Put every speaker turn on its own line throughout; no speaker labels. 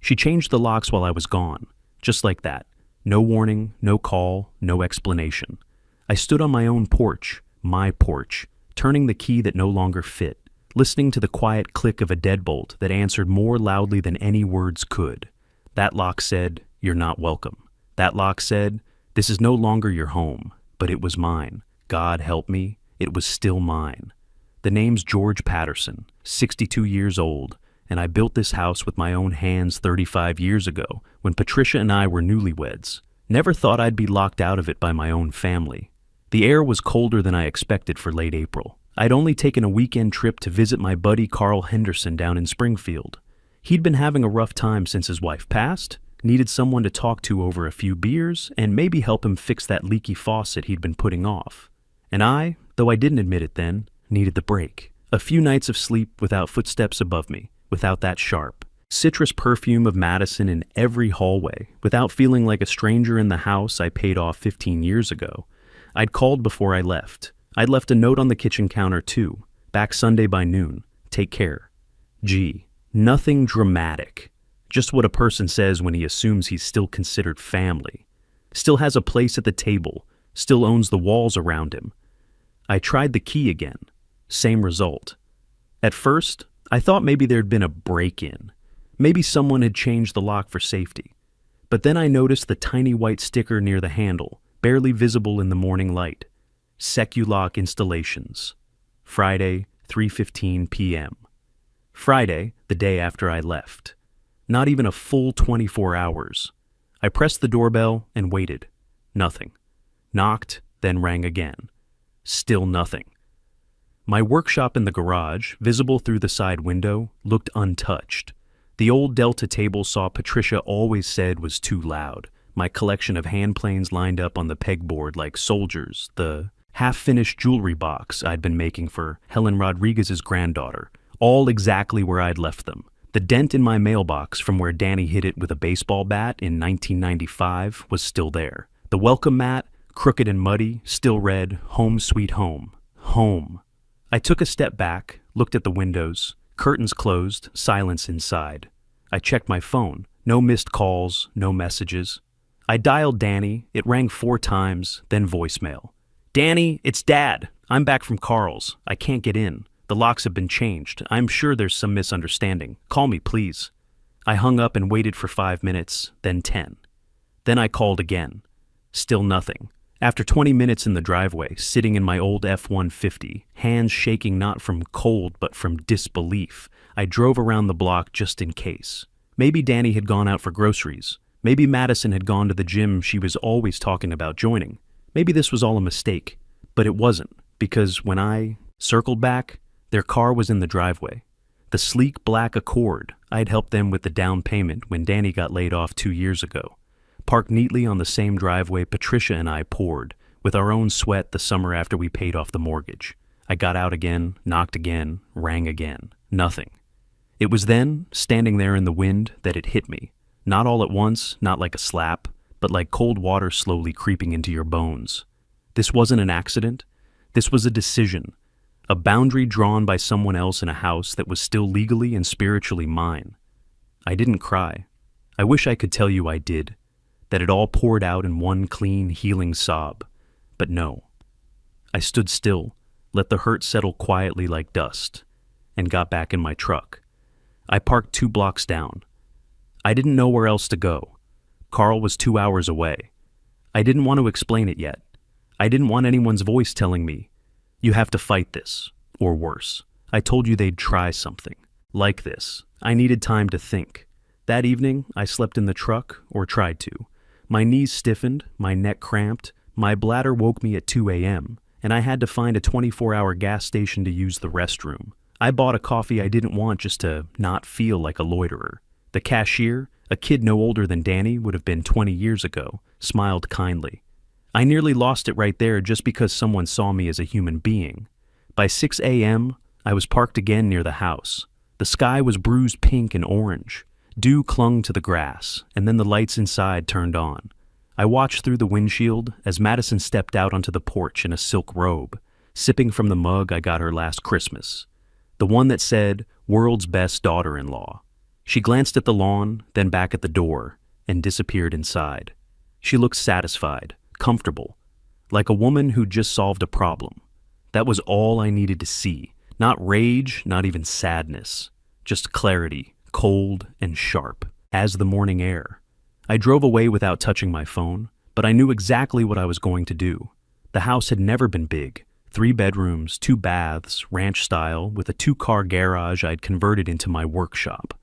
She changed the locks while I was gone, just like that. No warning, no call, no explanation. I stood on my own porch, my porch, turning the key that no longer fit, listening to the quiet click of a deadbolt that answered more loudly than any words could. That lock said, "You're not welcome." That lock said, "This is no longer your home," but it was mine. God help me, it was still mine. The name's George Patterson, 62 years old, and I built this house with my own hands 35 years ago when Patricia and I were newlyweds. Never thought I'd be locked out of it by my own family. The air was colder than I expected for late April. I'd only taken a weekend trip to visit my buddy Carl Henderson down in Springfield. He'd been having a rough time since his wife passed, needed someone to talk to over a few beers, and maybe help him fix that leaky faucet he'd been putting off. And I, though I didn't admit it then, needed the break. A few nights of sleep without footsteps above me, without that sharp, citrus perfume of Madison in every hallway, without feeling like a stranger in the house I paid off 15 years ago. I'd called before I left. I'd left a note on the kitchen counter too. Back Sunday by noon. Take care. Gee, nothing dramatic. Just what a person says when he assumes he's still considered family. Still has a place at the table. Still owns the walls around him. I tried the key again. Same result. At first, I thought maybe there'd been a break-in. Maybe someone had changed the lock for safety. But then I noticed the tiny white sticker near the handle, barely visible in the morning light. Seculock Installations. Friday, 3:15 p.m. Friday, the day after I left. Not even a full 24 hours. I pressed the doorbell and waited. Nothing. Knocked, then rang again. Still nothing. My workshop in the garage, visible through the side window, looked untouched. The old Delta table saw Patricia always said was too loud. My collection of hand planes lined up on the pegboard like soldiers. The half-finished jewelry box I'd been making for Helen Rodriguez's granddaughter, all exactly where I'd left them. The dent in my mailbox from where Danny hit it with a baseball bat in 1995 was still there. The welcome mat, crooked and muddy, still read, "Home Sweet Home." Home. I took a step back, looked at the windows, curtains closed, silence inside. I checked my phone. No missed calls, no messages. I dialed Danny. It rang 4 times, then voicemail. "Danny, it's Dad. I'm back from Carl's. I can't get in. The locks have been changed. I'm sure there's some misunderstanding. Call me, please." I hung up and waited for 5 minutes, then 10. Then I called again. Still nothing. After 20 minutes in the driveway, sitting in my old F-150, hands shaking not from cold but from disbelief, I drove around the block just in case. Maybe Danny had gone out for groceries. Maybe Madison had gone to the gym she was always talking about joining. Maybe this was all a mistake. But it wasn't, because when I circled back, their car was in the driveway. The sleek black Accord I'd helped them with the down payment when Danny got laid off 2 years ago. Parked neatly on the same driveway Patricia and I poured, with our own sweat the summer after we paid off the mortgage. I got out again, knocked again, rang again. Nothing. It was then, standing there in the wind, that it hit me. Not all at once, not like a slap, but like cold water slowly creeping into your bones. This wasn't an accident. This was a decision. A boundary drawn by someone else in a house that was still legally and spiritually mine. I didn't cry. I wish I could tell you I did. That it all poured out in one clean, healing sob. But no. I stood still, let the hurt settle quietly like dust, and got back in my truck. I parked 2 blocks down. I didn't know where else to go. Carl was 2 hours away. I didn't want to explain it yet. I didn't want anyone's voice telling me, "You have to fight this," or worse. I told you they'd try something. Like this. I needed time to think. That evening, I slept in the truck, or tried to. My knees stiffened, my neck cramped, my bladder woke me at 2 a.m., and I had to find a 24-hour gas station to use the restroom. I bought a coffee I didn't want just to not feel like a loiterer. The cashier, a kid no older than Danny would have been 20 years ago, smiled kindly. I nearly lost it right there just because someone saw me as a human being. By 6 a.m., I was parked again near the house. The sky was bruised pink and orange. Dew clung to the grass, and then the lights inside turned on. I watched through the windshield as Madison stepped out onto the porch in a silk robe, sipping from the mug I got her last Christmas. The one that said, "World's Best Daughter-in-Law." She glanced at the lawn, then back at the door, and disappeared inside. She looked satisfied, comfortable, like a woman who'd just solved a problem. That was all I needed to see. Not rage, not even sadness. Just clarity, cold and sharp, as the morning air. I drove away without touching my phone, but I knew exactly what I was going to do. The house had never been big. 3 bedrooms, 2 baths, ranch style, with a 2-car garage I'd converted into my workshop.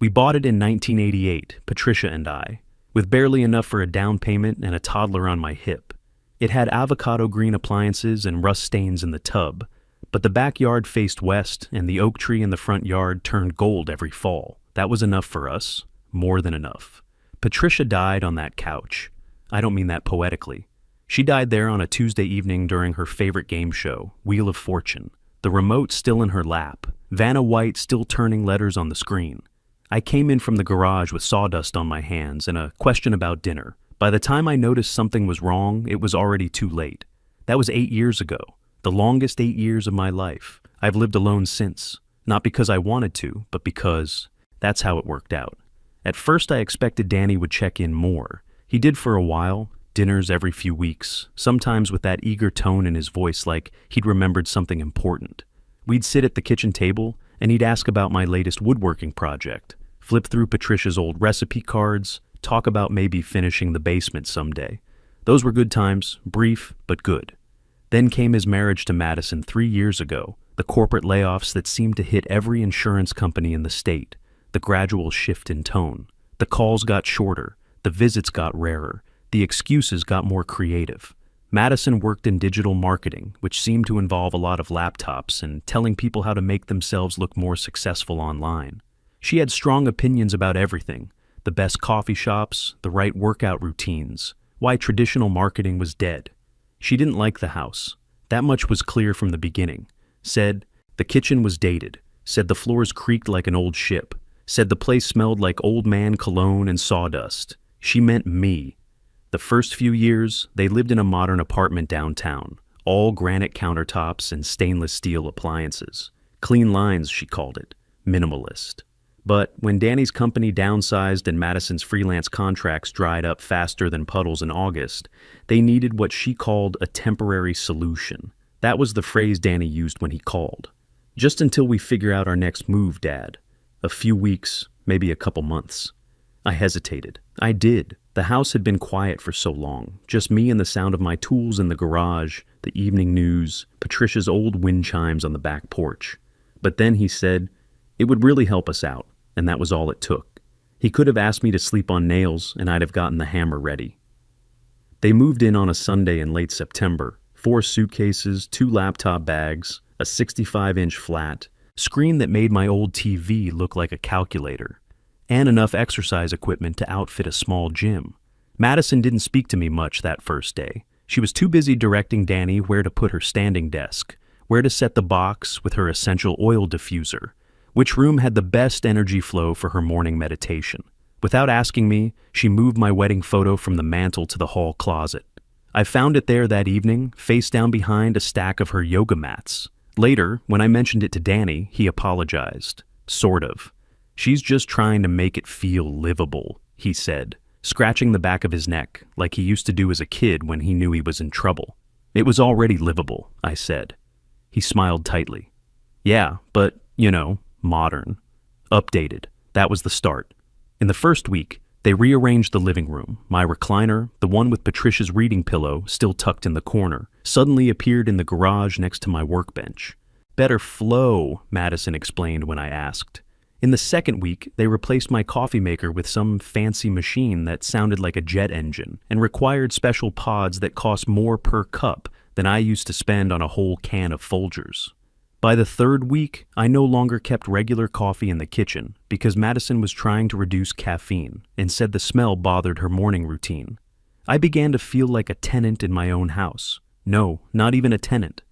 We bought it in 1988, Patricia and I, with barely enough for a down payment and a toddler on my hip. It had avocado green appliances and rust stains in the tub, but the backyard faced west and the oak tree in the front yard turned gold every fall. That was enough for us, more than enough. Patricia died on that couch. I don't mean that poetically. She died there on a Tuesday evening during her favorite game show, Wheel of Fortune, the remote still in her lap, Vanna White still turning letters on the screen. I came in from the garage with sawdust on my hands and a question about dinner. By the time I noticed something was wrong, it was already too late. That was 8 years ago, the longest 8 years of my life. I've lived alone since, not because I wanted to, but because that's how it worked out. At first I expected Danny would check in more. He did for a while, dinners every few weeks, sometimes with that eager tone in his voice like he'd remembered something important. We'd sit at the kitchen table, and he'd ask about my latest woodworking project, flip through Patricia's old recipe cards, talk about maybe finishing the basement someday. Those were good times, brief but good. Then came his marriage to Madison 3 years ago, the corporate layoffs that seemed to hit every insurance company in the state, the gradual shift in tone. The calls got shorter, the visits got rarer, the excuses got more creative. Madison worked in digital marketing, which seemed to involve a lot of laptops and telling people how to make themselves look more successful online. She had strong opinions about everything, the best coffee shops, the right workout routines, why traditional marketing was dead. She didn't like the house. That much was clear from the beginning. Said the kitchen was dated, said the floors creaked like an old ship, said the place smelled like old man cologne and sawdust. She meant me. The first few years, they lived in a modern apartment downtown, all granite countertops and stainless steel appliances. Clean lines, she called it. Minimalist. But when Danny's company downsized and Madison's freelance contracts dried up faster than puddles in August, they needed what she called a temporary solution. That was the phrase Danny used when he called. Just until we figure out our next move, Dad. A few weeks, maybe a couple months. I hesitated. I did. The house had been quiet for so long, just me and the sound of my tools in the garage, the evening news, Patricia's old wind chimes on the back porch. But then he said, it would really help us out, and that was all it took. He could have asked me to sleep on nails, and I'd have gotten the hammer ready. They moved in on a Sunday in late September, 4 suitcases, 2 laptop bags, a 65-inch flat, screen that made my old TV look like a calculator, and enough exercise equipment to outfit a small gym. Madison didn't speak to me much that first day. She was too busy directing Danny where to put her standing desk, where to set the box with her essential oil diffuser, which room had the best energy flow for her morning meditation. Without asking me, she moved my wedding photo from the mantel to the hall closet. I found it there that evening, face down behind a stack of her yoga mats. Later, when I mentioned it to Danny, he apologized. Sort of. She's just trying to make it feel livable, he said, scratching the back of his neck like he used to do as a kid when he knew he was in trouble. It was already livable, I said. He smiled tightly. Yeah, but, modern. Updated. That was the start. In the first week, they rearranged the living room. My recliner, the one with Patricia's reading pillow still tucked in the corner, suddenly appeared in the garage next to my workbench. Better flow, Madison explained when I asked. In the second week, they replaced my coffee maker with some fancy machine that sounded like a jet engine and required special pods that cost more per cup than I used to spend on a whole can of Folgers. By the third week, I no longer kept regular coffee in the kitchen because Madison was trying to reduce caffeine and said the smell bothered her morning routine. I began to feel like a tenant in my own house. No, not even a tenant.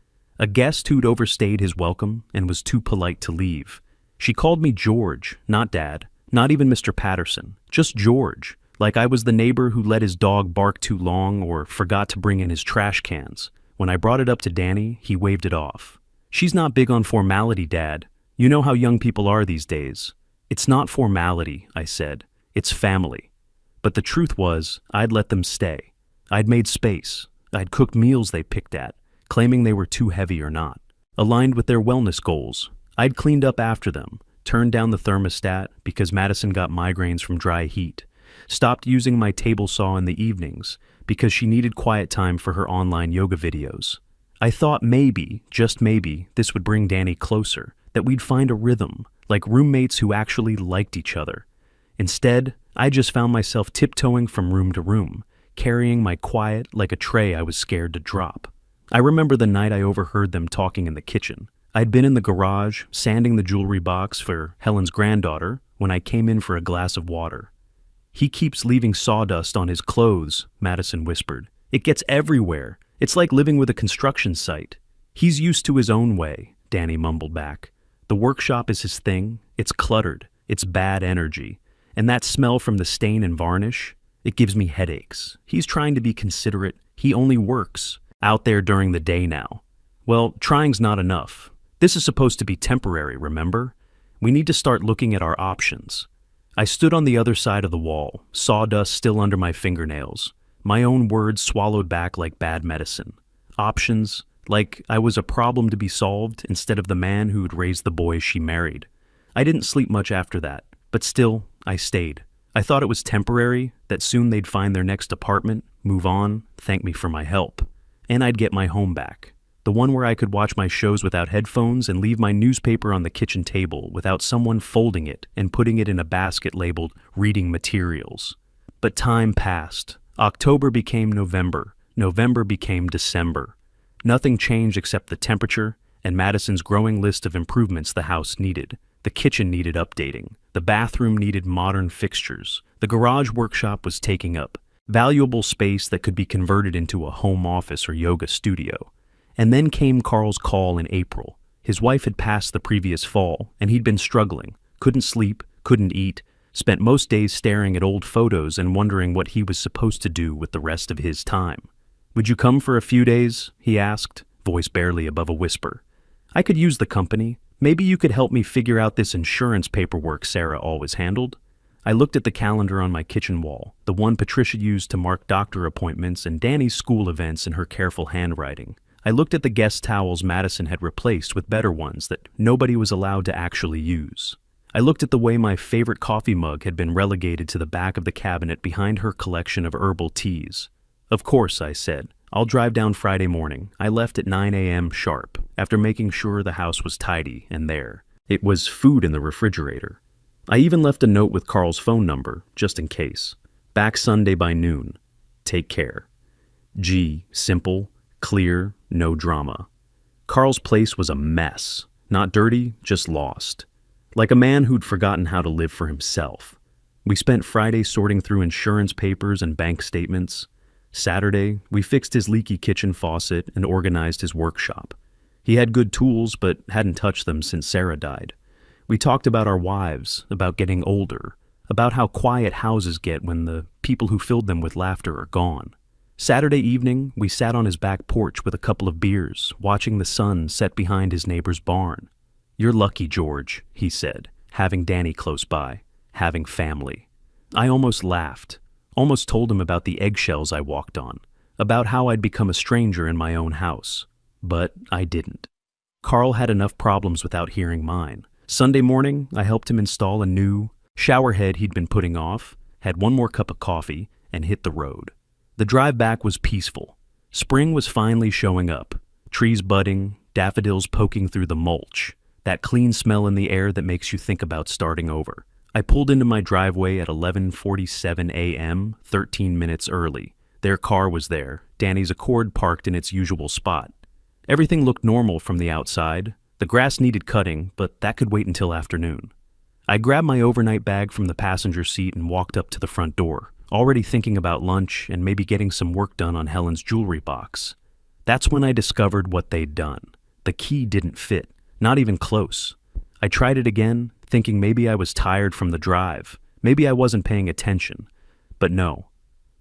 A guest who'd overstayed his welcome and was too polite to leave. She called me George, not Dad, not even Mr. Patterson, just George, like I was the neighbor who let his dog bark too long or forgot to bring in his trash cans. When I brought it up to Danny, he waved it off. She's not big on formality, Dad. You know how young people are these days. It's not formality, I said. It's family. But the truth was, I'd let them stay. I'd made space. I'd cooked meals they picked at, claiming they were too heavy or not, aligned with their wellness goals. I'd cleaned up after them, turned down the thermostat because Madison got migraines from dry heat, stopped using my table saw in the evenings because she needed quiet time for her online yoga videos. I thought maybe, just maybe, this would bring Danny closer, that we'd find a rhythm, like roommates who actually liked each other. Instead, I just found myself tiptoeing from room to room, carrying my quiet like a tray I was scared to drop. I remember the night I overheard them talking in the kitchen. I'd been in the garage, sanding the jewelry box for Helen's granddaughter, when I came in for a glass of water. "He keeps leaving sawdust on his clothes," Madison whispered. "It gets everywhere. It's like living with a construction site." "He's used to his own way," Danny mumbled back. "The workshop is his thing. It's cluttered. It's bad energy. And that smell from the stain and varnish, it gives me headaches. He's trying to be considerate. He only works out there during the day now." "Well, trying's not enough. This is supposed to be temporary, remember? We need to start looking at our options." I stood on the other side of the wall, sawdust still under my fingernails, my own words swallowed back like bad medicine. Options, like I was a problem to be solved instead of the man who'd raised the boys she married. I didn't sleep much after that, but still, I stayed. I thought it was temporary, that soon they'd find their next apartment, move on, thank me for my help. And I'd get my home back. The one where I could watch my shows without headphones and leave my newspaper on the kitchen table without someone folding it and putting it in a basket labeled reading materials. But time passed. October became November. November became December. Nothing changed except the temperature and Madison's growing list of improvements the house needed. The kitchen needed updating. The bathroom needed modern fixtures. The garage workshop was taking up valuable space that could be converted into a home office or yoga studio. And then came Carl's call in April. His wife had passed the previous fall, and he'd been struggling. Couldn't sleep, couldn't eat, spent most days staring at old photos and wondering what he was supposed to do with the rest of his time. "Would you come for a few days?" he asked, voice barely above a whisper. "I could use the company. Maybe you could help me figure out this insurance paperwork Sarah always handled." I looked at the calendar on my kitchen wall, the one Patricia used to mark doctor appointments and Danny's school events in her careful handwriting. I looked at the guest towels Madison had replaced with better ones that nobody was allowed to actually use. I looked at the way my favorite coffee mug had been relegated to the back of the cabinet behind her collection of herbal teas. "Of course," I said. "I'll drive down Friday morning." I left at 9 a.m. sharp, after making sure the house was tidy and there. It was food in the refrigerator. I even left a note with Carl's phone number, just in case. "Back Sunday by noon. Take care. G. Simple, clear, no drama." Carl's place was a mess. Not dirty, just lost. Like a man who'd forgotten how to live for himself. We spent Friday sorting through insurance papers and bank statements. Saturday, we fixed his leaky kitchen faucet and organized his workshop. He had good tools, but hadn't touched them since Sarah died. We talked about our wives, about getting older, about how quiet houses get when the people who filled them with laughter are gone. Saturday evening, we sat on his back porch with a couple of beers, watching the sun set behind his neighbor's barn. "You're lucky, George," he said, having Danny close by, having family. I almost laughed, almost told him about the eggshells I walked on, about how I'd become a stranger in my own house. But I didn't. Carl had enough problems without hearing mine. Sunday morning, I helped him install a new shower head he'd been putting off, had one more cup of coffee, and hit the road. The drive back was peaceful. Spring was finally showing up, trees budding, daffodils poking through the mulch, that clean smell in the air that makes you think about starting over. I pulled into my driveway at 11:47 a.m., 13 minutes early. Their car was there, Danny's Accord parked in its usual spot. Everything looked normal from the outside. The grass needed cutting, but that could wait until afternoon. I grabbed my overnight bag from the passenger seat and walked up to the front door, already thinking about lunch and maybe getting some work done on Helen's jewelry box. That's when I discovered what they'd done. The key didn't fit, not even close. I tried it again, thinking maybe I was tired from the drive, maybe I wasn't paying attention. But no.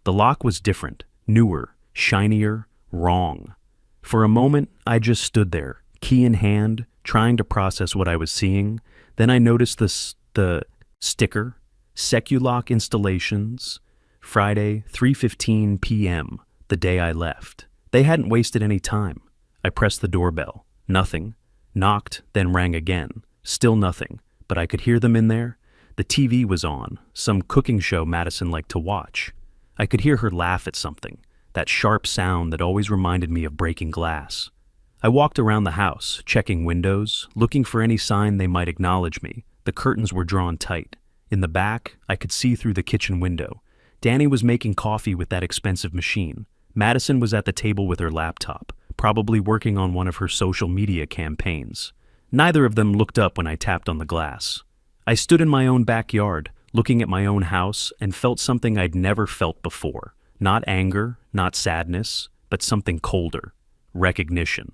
The lock was different, newer, shinier, wrong. For a moment, I just stood there, key in hand, trying to process what I was seeing. Then I noticed the Sticker, Seculock Installations, Friday, 3:15 p.m., the day I left. They hadn't wasted any time. I pressed the doorbell. Nothing. Knocked, then rang again. Still nothing, but I could hear them in there. The TV was on, some cooking show Madison liked to watch. I could hear her laugh at something, that sharp sound that always reminded me of breaking glass. I walked around the house, checking windows, looking for any sign they might acknowledge me. The curtains were drawn tight. In the back, I could see through the kitchen window. Danny was making coffee with that expensive machine. Madison was at the table with her laptop, probably working on one of her social media campaigns. Neither of them looked up when I tapped on the glass. I stood in my own backyard, looking at my own house, and felt something I'd never felt before. Not anger, not sadness, but something colder. Recognition.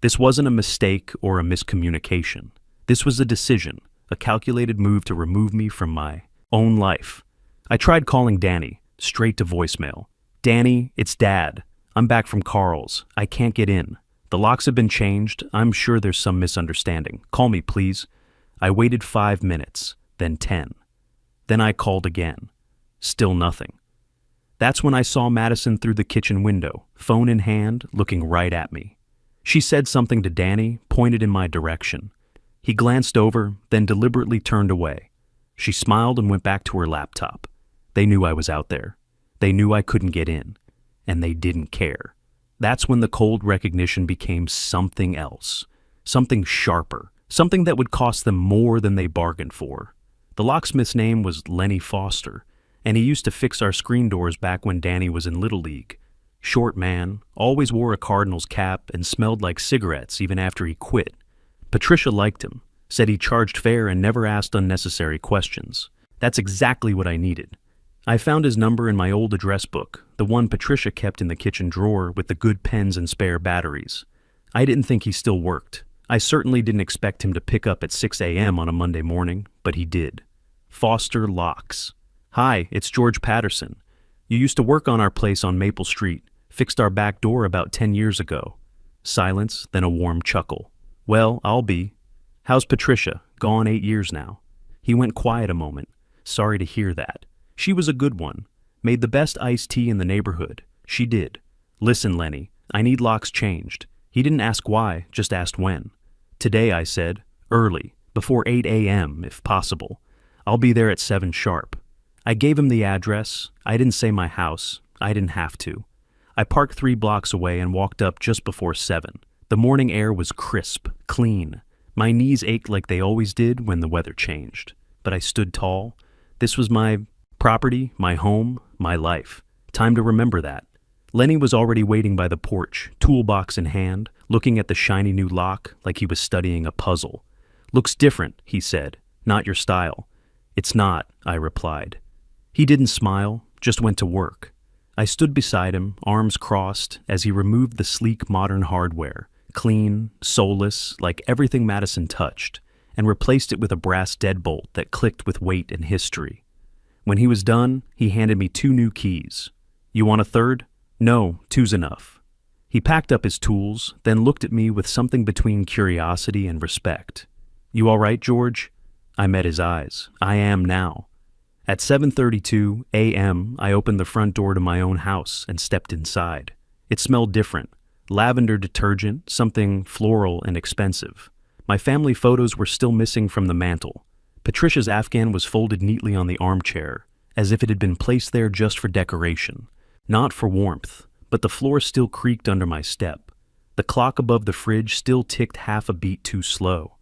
This wasn't a mistake or a miscommunication. This was a decision, a calculated move to remove me from my own life. I tried calling Danny, straight to voicemail. "Danny, it's Dad. I'm back from Carl's. I can't get in. The locks have been changed. I'm sure there's some misunderstanding. Call me, please." I waited 5 minutes, then 10. Then I called again. Still nothing. That's when I saw Madison through the kitchen window, phone in hand, looking right at me. She said something to Danny, pointed in my direction. He glanced over, then deliberately turned away. She smiled and went back to her laptop. They knew I was out there. They knew I couldn't get in. And they didn't care. That's when the cold recognition became something else. Something sharper. Something that would cost them more than they bargained for. The locksmith's name was Lenny Foster, and he used to fix our screen doors back when Danny was in Little League. Short man, always wore a Cardinals cap and smelled like cigarettes even after he quit. Patricia liked him, said he charged fair and never asked unnecessary questions. That's exactly what I needed. I found his number in my old address book, the one Patricia kept in the kitchen drawer with the good pens and spare batteries. I didn't think he still worked. I certainly didn't expect him to pick up at 6 a.m. on a Monday morning, but he did. Foster Locks. "Hi, it's George Patterson. You used to work on our place on Maple Street, fixed our back door about 10 years ago." Silence, then a warm chuckle. "Well, I'll be. How's Patricia? Gone 8 years now." He went quiet a moment. "Sorry to hear that. She was a good one. Made the best iced tea in the neighborhood. She did. Listen, Lenny, I need locks changed." He didn't ask why, just asked when. "Today," I said. "Early. Before 8 a.m., if possible. I'll be there at 7 sharp." I gave him the address. I didn't say my house. I didn't have to. I parked 3 blocks away and walked up just before 7. The morning air was crisp, clean. My knees ached like they always did when the weather changed. But I stood tall. This was my property, my home, my life. Time to remember that. Lenny was already waiting by the porch, toolbox in hand, looking at the shiny new lock like he was studying a puzzle. "Looks different," he said. "Not your style." "It's not," I replied. He didn't smile, just went to work. I stood beside him, arms crossed, as he removed the sleek modern hardware, clean, soulless, like everything Madison touched, and replaced it with a brass deadbolt that clicked with weight and history. When he was done, he handed me 2 new keys. "You want a third?" "No, 2's enough." He packed up his tools, then looked at me with something between curiosity and respect. "You all right, George?" I met his eyes. "I am now." At 7:32 a.m., I opened the front door to my own house and stepped inside. It smelled different. Lavender detergent, something floral and expensive. My family photos were still missing from the mantel. Patricia's Afghan was folded neatly on the armchair, as if it had been placed there just for decoration. Not for warmth, but the floor still creaked under my step. The clock above the fridge still ticked half a beat too slow.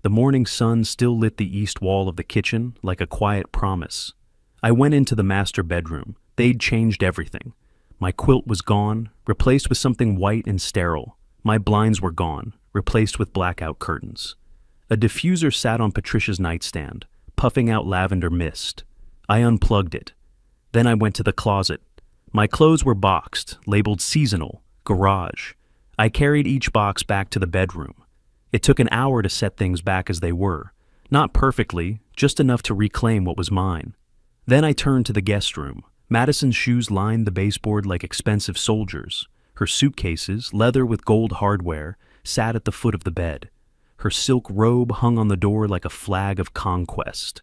The morning sun still lit the east wall of the kitchen like a quiet promise. I went into the master bedroom. They'd changed everything. My quilt was gone, replaced with something white and sterile. My blinds were gone, replaced with blackout curtains. A diffuser sat on Patricia's nightstand, puffing out lavender mist. I unplugged it. Then I went to the closet. My clothes were boxed, labeled seasonal, garage. I carried each box back to the bedroom. It took an hour to set things back as they were. Not perfectly, just enough to reclaim what was mine. Then I turned to the guest room. Madison's shoes lined the baseboard like expensive soldiers. Her suitcases, leather with gold hardware, sat at the foot of the bed. Her silk robe hung on the door like a flag of conquest.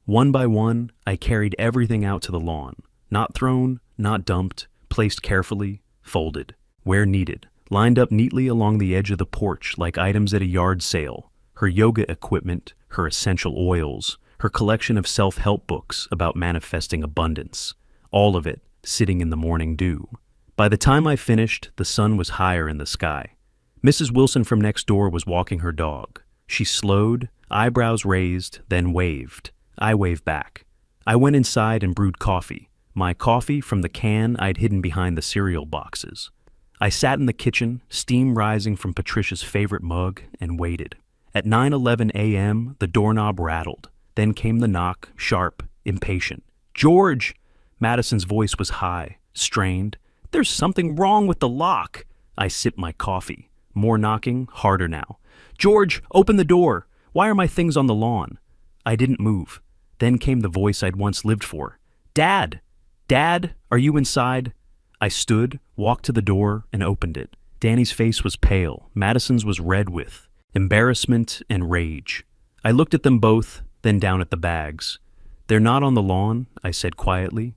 One by one, I carried everything out to the lawn. Not thrown, not dumped, placed carefully, folded, where needed, lined up neatly along the edge of the porch like items at a yard sale. Her yoga equipment, her essential oils, her collection of self-help books about manifesting abundance. All of it sitting in the morning dew. By the time I finished, the sun was higher in the sky. Mrs. Wilson from next door was walking her dog. She slowed, eyebrows raised, then waved. I waved back. I went inside and brewed coffee. My coffee from the can I'd hidden behind the cereal boxes. I sat in the kitchen, steam rising from Patricia's favorite mug, and waited. At 9:11 a.m., the doorknob rattled. Then came the knock, sharp, impatient. "George!" Madison's voice was high, strained. "There's something wrong with the lock." I sipped my coffee. More knocking, harder now. "George, open the door. Why are my things on the lawn?" I didn't move. Then came the voice I'd once lived for. "Dad! Dad, are you inside?" I stood, walked to the door, and opened it. Danny's face was pale. Madison's was red with embarrassment and rage. I looked at them both, then down at the bags. "They're not on the lawn," I said quietly.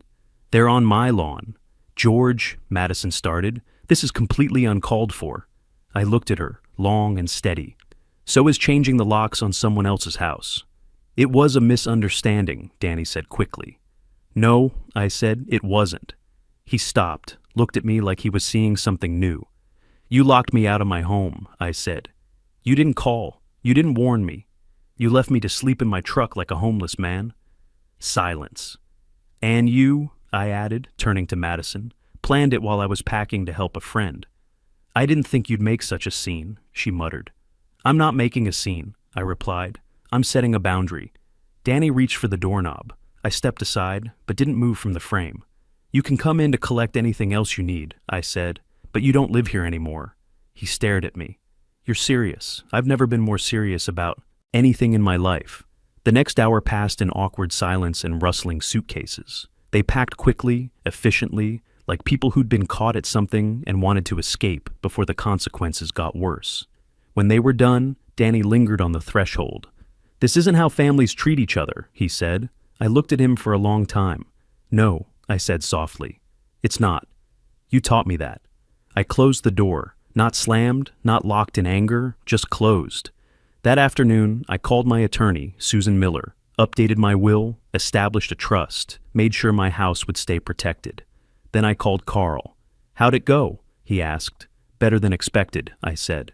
"They're on my lawn." "George," Madison started, "this is completely uncalled for." I looked at her, long and steady. "So is changing the locks on someone else's house." "It was a misunderstanding," Danny said quickly. "No," I said, "it wasn't." He stopped, looked at me like he was seeing something new. "You locked me out of my home," I said. "You didn't call. You didn't warn me. You left me to sleep in my truck like a homeless man." Silence. "And you," I added, turning to Madison, "planned it while I was packing to help a friend." "I didn't think you'd make such a scene," she muttered. "I'm not making a scene," I replied. "I'm setting a boundary." Danny reached for the doorknob. I stepped aside, but didn't move from the frame. "You can come in to collect anything else you need," I said, "but you don't live here anymore." He stared at me. "You're serious. I've never been more serious about anything in my life." The next hour passed in awkward silence and rustling suitcases. They packed quickly, efficiently, like people who'd been caught at something and wanted to escape before the consequences got worse. When they were done, Danny lingered on the threshold. "This isn't how families treat each other," he said. I looked at him for a long time. "No," I said softly. "It's not. You taught me that." I closed the door, not slammed, not locked in anger, just closed. That afternoon, I called my attorney, Susan Miller, updated my will, established a trust, made sure my house would stay protected. Then I called Carl. "How'd it go?" he asked. "Better than expected," I said.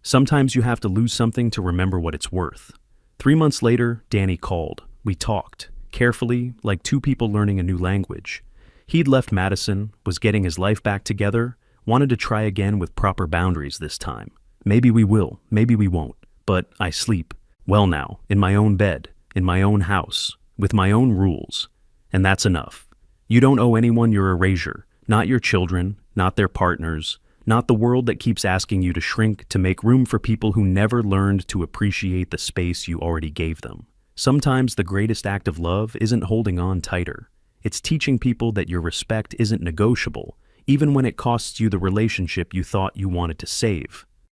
"Sometimes you have to lose something to remember what it's worth." 3 months later, Danny called. We talked, carefully, like two people learning a new language. He'd left Madison, was getting his life back together, wanted to try again with proper boundaries this time. Maybe we will, maybe we won't, but I sleep, well now, in my own bed, in my own house, with my own rules. And that's enough. You don't owe anyone your erasure, not your children, not their partners, not the world that keeps asking you to shrink to make room for people who never learned to appreciate the space you already gave them. Sometimes the greatest act of love isn't holding on tighter. It's teaching people that your respect isn't negotiable, even when it costs you the relationship you thought you wanted to save.